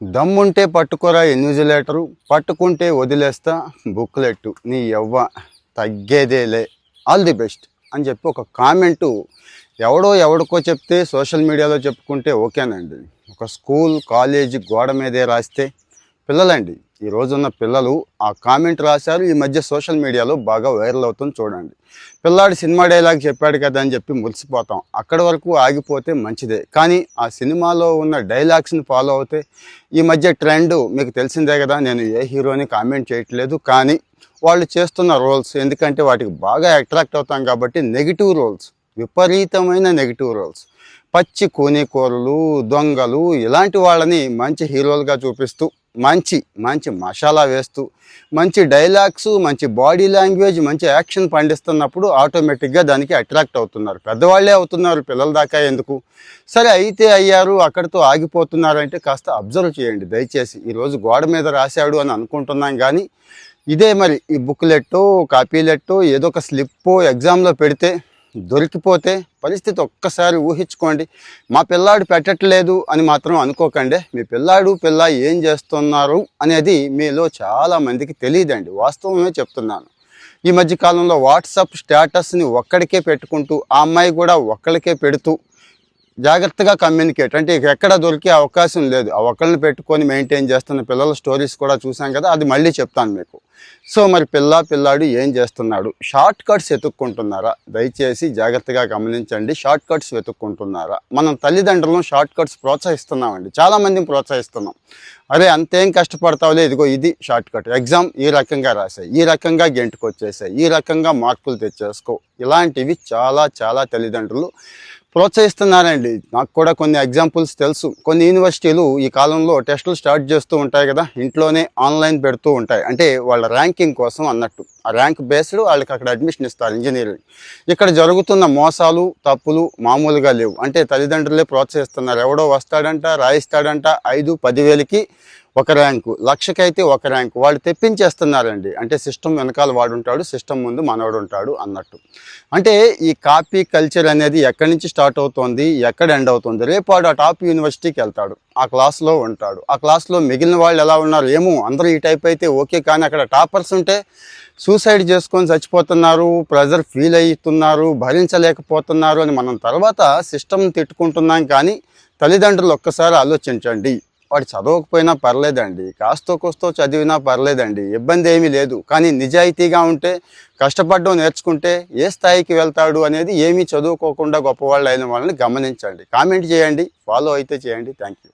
దమ్ముంటే పట్టుకోరా ఎన్విజిలేటరు, పట్టుకుంటే వదిలేస్తా బుక్లెట్టు, నీ యవ్వ తగ్గేదేలే, ఆల్ ది బెస్ట్ అని చెప్పి ఒక కామెంటు ఎవడికో చెప్తే సోషల్ మీడియాలో చెప్పుకుంటే ఓకేనండి. ఒక స్కూల్ కాలేజీ గోడ మీదే రాస్తే పిల్లలండి, ఈ రోజున్న పిల్లలు ఆ కామెంట్ రాశారు. ఈ మధ్య సోషల్ మీడియాలో బాగా వైరల్ అవుతుంది చూడండి. పిల్లాడు సినిమా డైలాగ్ చెప్పాడు కదా అని చెప్పి మురిసిపోతాం, అక్కడి వరకు ఆగిపోతే మంచిదే. కానీ ఆ సినిమాలో ఉన్న డైలాగ్స్ని ఫాలో అవుతే ఈ మధ్య ట్రెండ్ మీకు తెలిసిందే కదా. నేను ఏ హీరోని కామెంట్ చేయట్లేదు, కానీ వాళ్ళు చేస్తున్న రోల్స్, ఎందుకంటే వాటికి బాగా అట్రాక్ట్ అవుతాం కాబట్టి నెగిటివ్ రోల్స్, విపరీతమైన నెగిటివ్ రోల్స్, పచ్చి కూనీకోరులు, దొంగలు, ఇలాంటి వాళ్ళని మంచి హీరోలుగా చూపిస్తూ మంచి మంచి మసాలా వేస్తూ మంచి డైలాగ్స్, మంచి బాడీ లాంగ్వేజ్, మంచి యాక్షన్ పండిస్తున్నప్పుడు ఆటోమేటిక్గా దానికి అట్రాక్ట్ అవుతున్నారు. పెద్దవాళ్ళే అవుతున్నారు, పిల్లల దాకా ఎందుకు. సరే అయితే అయ్యారు, అక్కడితో ఆగిపోతున్నారంటే కాస్త అబ్జర్వ్ చేయండి దయచేసి. ఈరోజు గోడ మీద రాశాడు అని అనుకుంటున్నాం, కానీ ఇదే మరి ఈ బుక్లెట్టో కాపీలెట్టో ఏదో ఒక స్లిప్పో ఎగ్జామ్లో పెడితే దొరికిపోతే పరిస్థితి ఒక్కసారి ఊహించుకోండి. మా పిల్లాడు పెట్టట్లేదు అని మాత్రం అనుకోకండి. మీ పిల్ల ఏం చేస్తున్నారు అనేది మీలో చాలామందికి తెలియదండి, వాస్తవమే చెప్తున్నాను. ఈ మధ్యకాలంలో వాట్సాప్ స్టేటస్ని ఒక్కడికే పెట్టుకుంటూ, ఆ అమ్మాయి కూడా ఒక్కడికే పెడుతూ జాగ్రత్తగా కమ్యూనికేట్, అంటే ఎక్కడ దొరికే అవకాశం లేదు. ఆ ఒక్కరిని పెట్టుకొని మెయింటైన్ చేస్తున్న పిల్లల స్టోరీస్ కూడా చూసాం కదా, అది మళ్ళీ చెప్తాను మీకు. సో మరి పిల్లాడు ఏం చేస్తున్నాడు? షార్ట్ కట్స్ వెతుక్కుంటున్నారా? దయచేసి జాగ్రత్తగా గమనించండి. షార్ట్ కట్స్ వెతుక్కుంటున్నారా? మనం తల్లిదండ్రులను షార్ట్ కట్స్ ప్రోత్సహిస్తున్నామండి, చాలామందిని ప్రోత్సహిస్తున్నాం. అరే అంతేం కష్టపడతావులే, ఇదిగో ఇది షార్ట్ కట్, ఎగ్జామ్ ఈ రకంగా రాసాయి, ఈ రకంగా గెంటుకొచ్చేసాయి, ఈ రకంగా మార్కులు తెచ్చేసుకో, ఇలాంటివి చాలా తల్లిదండ్రులు ప్రోత్సహిస్తున్నారండి. నాకు కూడా కొన్ని ఎగ్జాంపుల్స్ తెలుసు. కొన్ని యూనివర్సిటీలు ఈ కాలంలో టెస్టులు స్టార్ట్ చేస్తూ ఉంటాయి కదా, ఇంట్లోనే ఆన్లైన్ పెడుతూ ఉంటాయి. అంటే వాళ్ళ ర్యాంకింగ్ కోసం అన్నట్టు, ఆ ర్యాంక్ బేస్డ్ వాళ్ళకి అక్కడ అడ్మిషన్ ఇస్తారు ఇంజనీరింగ్. ఇక్కడ జరుగుతున్న మోసాలు, తప్పులు మామూలుగా లేవు. అంటే తల్లిదండ్రులే ప్రోత్సహిస్తున్నారు. ఎవడో వస్తాడంట, రాయిస్తాడంట, 5-10 వేలకి ఒక ర్యాంకు, లక్షకైతే ఒక ర్యాంకు వాళ్ళు తెప్పించేస్తున్నారండి. అంటే సిస్టమ్ వెనకాల వాడుంటాడు, సిస్టమ్ ముందు మనవాడు ఉంటాడు అన్నట్టు. అంటే ఈ కాపీ కల్చర్ అనేది ఎక్కడి నుంచి స్టార్ట్ అవుతుంది, ఎక్కడ ఎండ్ అవుతుంది? రేపు వాడు ఆ టాప్ యూనివర్సిటీకి వెళ్తాడు, ఆ క్లాస్లో ఉంటాడు. ఆ క్లాస్లో మిగిలిన వాళ్ళు ఎలా ఉన్నారు ఏమో, అందరూ ఈ టైప్ అయితే ఓకే, కానీ అక్కడ టాపర్స్ ఉంటే సూసైడ్ చేసుకొని చచ్చిపోతున్నారు, ప్రెజర్ ఫీల్ అవుతున్నారు, భరించలేకపోతున్నారు అని మనం తర్వాత సిస్టమ్ తిట్టుకుంటున్నాం. కానీ తల్లిదండ్రులు ఒక్కసారి ఆలోచించండి. వాడు చదవకపోయినా పర్లేదండి, కాస్తో కోస్తో చదివినా పర్లేదండి, ఇబ్బంది ఏమీ లేదు. కానీ నిజాయితీగా ఉంటే, కష్టపడడం నేర్చుకుంటే ఏ స్థాయికి వెళ్తాడు అనేది ఏమీ చదువుకోకుండా గొప్పవాళ్ళు అయిన వాళ్ళని గమనించండి. కామెంట్ చేయండి, ఫాలో అయితే చేయండి. Thank you.